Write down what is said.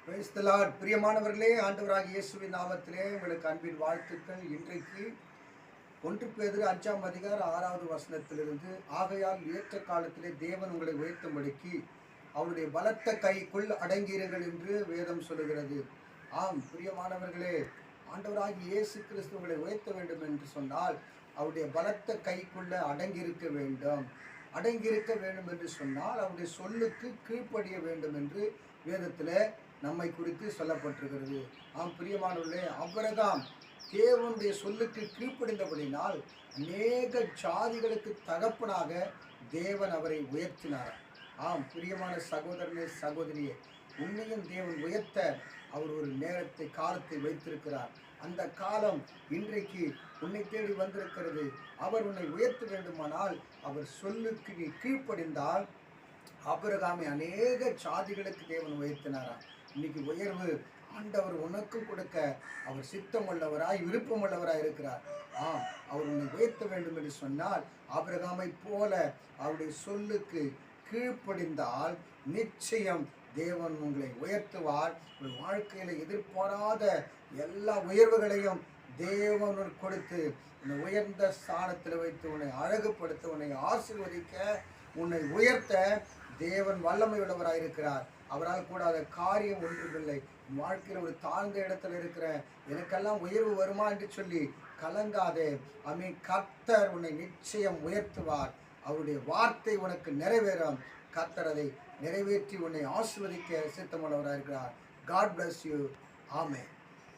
Praise the Lord. பிரியமானவர்களே, ஆண்டவராகிய இயேசுவின் நாமத்திலே உங்களுக்கு அன்பின் வாழ்த்துக்கள். இன்றைக்கு 1 பேதுரு 5ஆம் அதிகாரம் 6வது வசனத்திலிருந்து, ஆகையால் ஏற்ற காலத்திலே தேவன் உங்களை உயர்த்தும்படிக்கு அவருடைய பலத்த கைக்குள் அடங்கியிருங்கள் என்று வேதம் சொல்லுகிறது. ஆம் பிரியமானவர்களே, ஆண்டவராகிய இயேசு கிறிஸ்து உங்களை உயர்த்த வேண்டும் என்று சொன்னால் அவருடைய பலத்த கைக்குள்ள அடங்கியிருக்க வேண்டும். அடங்கியிருக்க வேண்டும் என்று சொன்னால் அவருடைய சொல்லுக்கு கீழ்ப்படிய வேண்டும் என்று வேதத்தில் நம்மை குறித்து சொல்லப்பட்டிருக்கிறது. ஆம் பிரியமானவர்களே, ஆபிரகாம் தேவனுடைய சொல்லுக்கு கீழ்ப்படிந்தபடினால் அநேக ஜாதிகளுக்கு தகப்பனாக தேவன் அவரை உயர்த்தினார். ஆம் பிரியமான சகோதரனே, சகோதரியே, உன்னையும் தேவன் உயர்த்த அவர் ஒரு நேரத்தை காலத்தை வைத்திருக்கிறார். அந்த காலம் இன்றைக்கு உன்னை தேடி வந்திருக்கிறது. அவர் உன்னை உயர்த்த வேண்டுமானால் அவர் சொல்லுக்கு நீ கீழ்ப்படிந்தால், ஆபிரகாமை அநேக ஜாதிகளுக்கு தேவன் உயர்த்தினாராம். இன்னைக்கு உயர்வு ஆண்டவர் உனக்கும் கொடுக்க அவர் சித்தமுள்ளவராய் விருப்பமுள்ளவராய் இருக்கிறார். அவர் உன்னை உயர்த்த வேண்டும் என்று சொன்னால் ஆபிரகாமை போல அவருடைய சொல்லுக்கு கீழ்ப்படிந்தால் நிச்சயம் தேவன் உங்களை உயர்த்துவார். உங்கள் வாழ்க்கையில் எதிர்பாராத எல்லா உயர்வுகளையும் தேவன் கொடுத்து உன்னை உயர்ந்த ஸ்தானத்தில் வைத்து உன்னை அழகுபடுத்த, உன்னை ஆசீர்வதிக்க, உன்னை உயர்த்த தேவன் வல்லமை உள்ளவராக இருக்கிறார். அவரால் கூடாத காரியம் ஒன்றுமில்லை. வாழ்க்கையில் ஒரு தாழ்ந்த இடத்துல இருக்கிற எனக்கெல்லாம் உயர்வு வருமா என்று சொல்லி கலங்காதே. கர்த்தர் உன்னை நிச்சயம் உயர்த்துவார். அவருடைய வார்த்தை உனக்கு நிறைவேறும். கர்த்தர் அதை நிறைவேற்றி உன்னை ஆசீர்வதிக்க சித்தமுள்ளவராக இருக்கிறார். God bless you. ஆமென்.